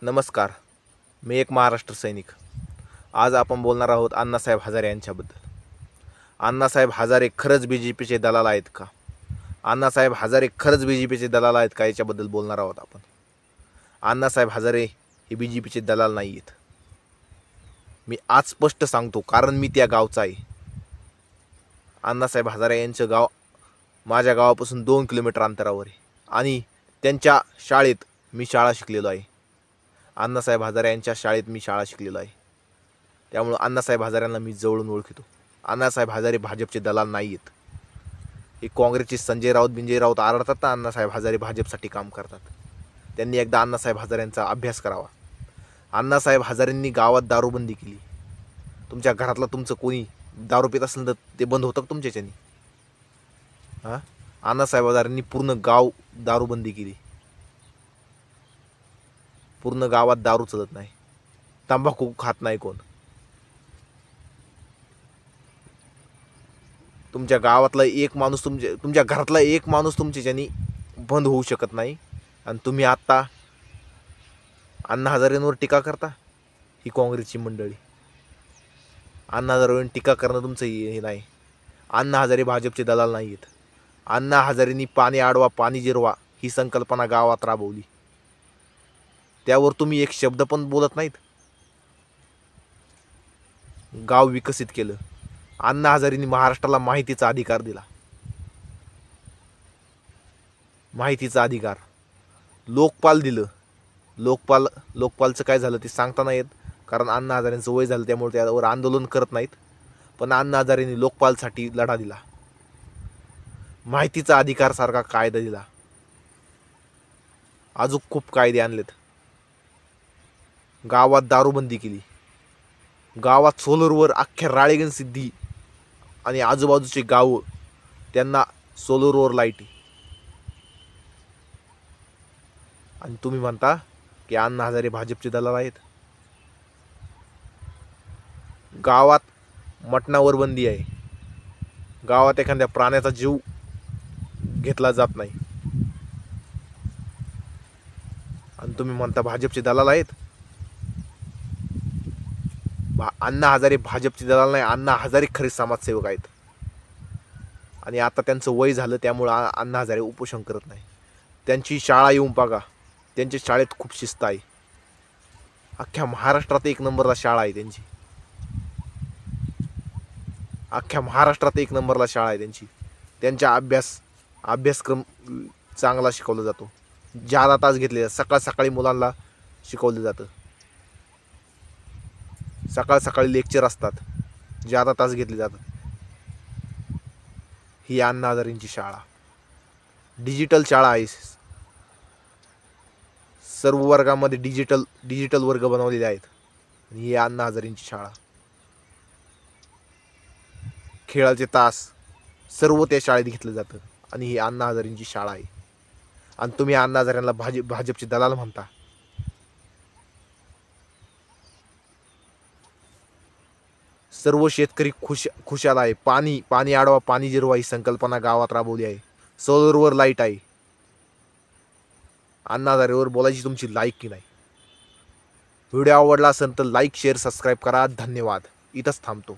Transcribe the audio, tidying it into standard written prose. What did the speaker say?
नमस्कार. मी एक महाराष्ट्र सैनिक. आज आपण बोलणार आहोत अण्णासाहेब हजारे यांच्याबद्दल. अण्णासाहेब हजारे खरंच BJPचे दलाल आहेत का? अण्णासाहेब हजारे खरंच BJPचे दलाल आहेत का याच्याबद्दल बोलणार आहोत आपण. अण्णासाहेब हजारे हे BJPचे दलाल नाही आहेत. मी आज स्पष्ट सांगतो, कारण मी त्या गावचा आहे. अण्णासाहेब हजारे यांचं गाव माझ्या गावापासून 2 किलोमीटर अंतरावर आहे आणि त्यांच्या शाळेत मी शाळा शिकलेलो आहे. अण्णासाहेब हजारे यांच्या शाळेत मी शाळा शिकलेलो आहे. त्यामुळे अण्णासाहेब हजाऱ्यांना मी जवळून ओळखतो. अण्णासाहेब हजारे भाजपचे दलाल नाही आहेत. हे काँग्रेसचे संजय राऊत आरडतात ना, अण्णासाहेब हजारे भाजपसाठी काम करतात. त्यांनी एकदा अण्णासाहेब हजाऱ्यांचा अभ्यास करावा. अण्णासाहेब हजारेंनी गावात दारूबंदी केली. तुमच्या घरातलं तुमचं कोणी दारू पित असेल तर ते बंद होतं का तुमच्याच्यानी? अण्णासाहेब हजारेंनी पूर्ण गाव दारूबंदी केली. पूर्ण गावात दारू चलत नाही, तंबाखू खात नाही कोण. तुमच्या गावातला एक माणूस तुमच्या घरातला एक माणूस तुमच्याच्यानी बंद होऊ शकत नाही. आणि तुम्ही आत्ता अण्णा हजारेंवर टीका करता. ही काँग्रेसची मंडळी. अण्णा हजारेंवर टीका करणं तुमचं हे नाही. अण्णा हजारे भाजपचे दलाल नाही आहेत. अण्णा हजारेंनी पाणी अडवा पाणी जिरवा ही संकल्पना गावात राबवली. त्यावर तुम्ही एक शब्द पण बोलत नाहीत. गाव विकसित केलं. अण्णा हजारेंनी महाराष्ट्राला माहितीचा अधिकार दिला. माहितीचा अधिकार. लोकपाल दिलं. लोकपालचं काय झालं ते सांगता नाही येत, कारण अण्णा हजारेंचं वय झालं, त्यामुळे त्यावर आंदोलन करत नाहीत. पण अण्णा हजारेंनी लोकपालसाठी लढा दिला. माहितीचा अधिकार सारखा कायदा दिला. अजून खूप कायदे आणलेत. गावात दारूबंदी केली. गावात सोलरवर अख्ख्या राळेगण सिद्धी आणि आजूबाजूचे गाव त्यांना सोलरवर लाईटी. आणि तुम्ही म्हणता की अण्णा हजारे भाजपचे दलाल आहेत. गावात मटणावर बंदी आहे. गावात एखाद्या प्राण्याचा जीव घेतला जात नाही आणि तुम्ही म्हणता भाजपचे दलाल आहेत. अण्णा हजारे भाजपचे दलाल नाही. अण्णा हजारे खरे समाजसेवक आहेत. आणि आता त्यांचं वय झालं, त्यामुळं अण्णा हजारे उपोषण करत नाही. त्यांची शाळा येऊन बघा. त्यांच्या शाळेत खूप शिस्त आहे. अख्ख्या महाराष्ट्रात 1 नंबरला शाळा आहे त्यांची. अख्ख्या महाराष्ट्रात 1 नंबरला शाळा आहे त्यांची. त्यांचा अभ्यासक्रम चांगला शिकवला जातो. ज्यादा तास घेतले जातात. सकाळी मुलांना शिकवलं जातं. सकाळी लेक्चर असतात. ज्यादा तास घेतले जातात. ही अण्णा हजारेंची शाळा डिजिटल शाळा आहे. सर्व वर्गामध्ये डिजिटल वर्ग बनवलेले आहेत. ही अण्णा हजारेंची शाळा. खेळाचे तास सर्व त्या शाळेत घेतलं जातं आणि ही अण्णा हजारेंची शाळा आहे. आणि तुम्ही अण्णा हजारेंना भाजपचे दलाल म्हणता. सर्व शेतकरी खुशाल आहे. पाणी अडवा पाणी जिरवा ही संकल्पना गावात राबवली आहे. सोलरवर लाईट आहे. अण्णा हजारेवर बोलायची तुमची लायकी नाही. व्हिडिओ आवडला असेल तर लाईक शेअर सबस्क्राईब करा. धन्यवाद. इथंच थांबतो.